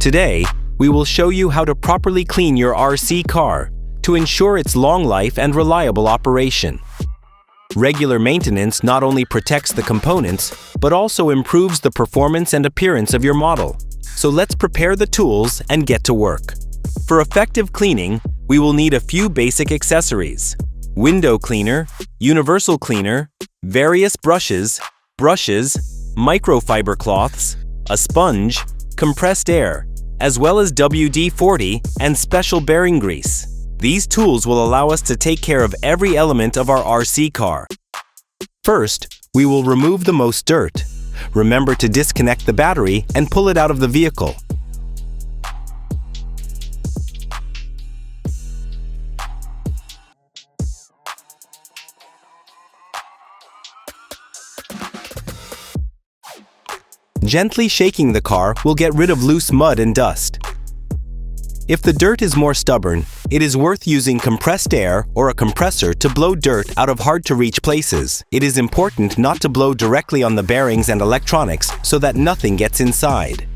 Today, we will show you how to properly clean your RC car to ensure its long life and reliable operation. Regular maintenance not only protects the components, but also improves the performance and appearance of your model. So let's prepare the tools and get to work. For effective cleaning, we will need a few basic accessories: window cleaner, universal cleaner, various brushes, microfiber cloths, a sponge, compressed air, as well as WD-40 and special bearing grease. These tools will allow us to take care of every element of our RC car. First, we will remove the most dirt. Remember to disconnect the battery and pull it out of the vehicle. Gently shaking the car will get rid of loose mud and dust. If the dirt is more stubborn, it is worth using compressed air or a compressor to blow dirt out of hard-to-reach places. It is important not to blow directly on the bearings and electronics so that nothing gets inside.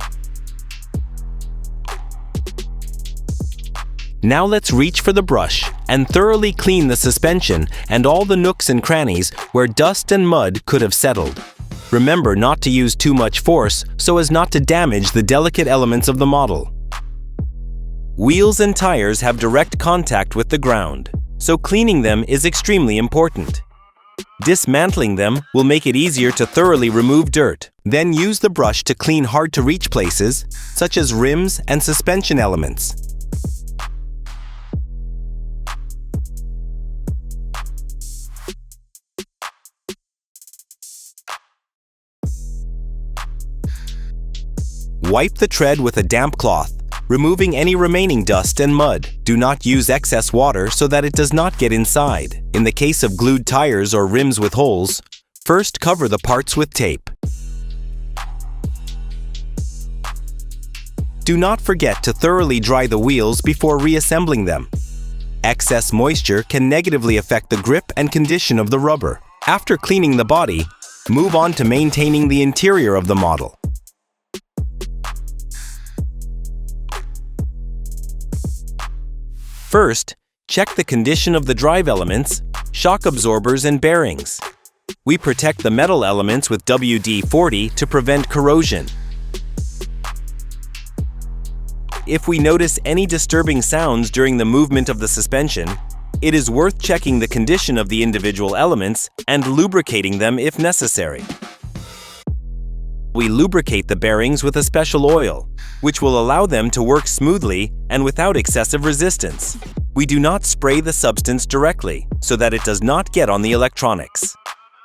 Now let's reach for the brush and thoroughly clean the suspension and all the nooks and crannies where dust and mud could have settled. Remember not to use too much force so as not to damage the delicate elements of the model. Wheels and tires have direct contact with the ground, so cleaning them is extremely important. Dismantling them will make it easier to thoroughly remove dirt. Then use the brush to clean hard-to-reach places, such as rims and suspension elements. Wipe the tread with a damp cloth, removing any remaining dust and mud. Do not use excess water so that it does not get inside. In the case of glued tires or rims with holes, first cover the parts with tape. Do not forget to thoroughly dry the wheels before reassembling them. Excess moisture can negatively affect the grip and condition of the rubber. After cleaning the body, move on to maintaining the interior of the model. First, check the condition of the drive elements, shock absorbers, and bearings. We protect the metal elements with WD-40 to prevent corrosion. If we notice any disturbing sounds during the movement of the suspension, it is worth checking the condition of the individual elements and lubricating them if necessary. We lubricate the bearings with a special oil, which will allow them to work smoothly and without excessive resistance. We do not spray the substance directly so that it does not get on the electronics.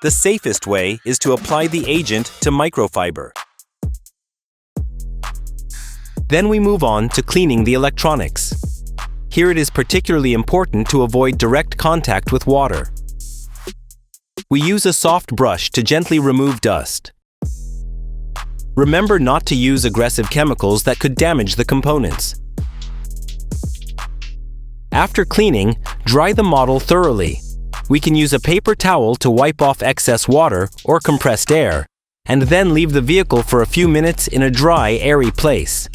The safest way is to apply the agent to microfiber. Then we move on to cleaning the electronics. Here it is particularly important to avoid direct contact with water. We use a soft brush to gently remove dust. Remember not to use aggressive chemicals that could damage the components. After cleaning, dry the model thoroughly. We can use a paper towel to wipe off excess water or compressed air, and then leave the vehicle for a few minutes in a dry, airy place.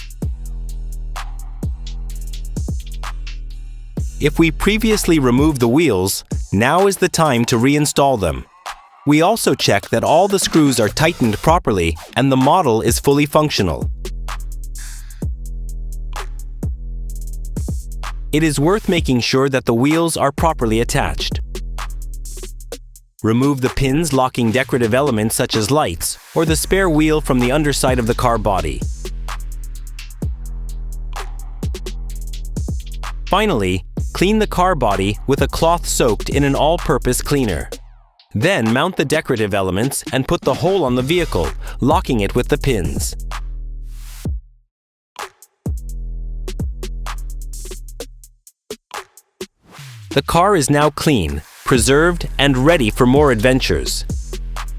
If we previously removed the wheels, now is the time to reinstall them. We also check that all the screws are tightened properly and the model is fully functional. It is worth making sure that the wheels are properly attached. Remove the pins locking decorative elements such as lights or the spare wheel from the underside of the car body. Finally, clean the car body with a cloth soaked in an all-purpose cleaner. Then mount the decorative elements and put the hole on the vehicle, locking it with the pins. The car is now clean, preserved, and ready for more adventures.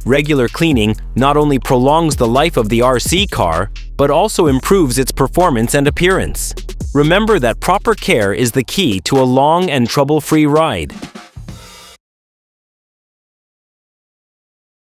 Regular cleaning not only prolongs the life of the RC car, but also improves its performance and appearance. Remember that proper care is the key to a long and trouble-free ride.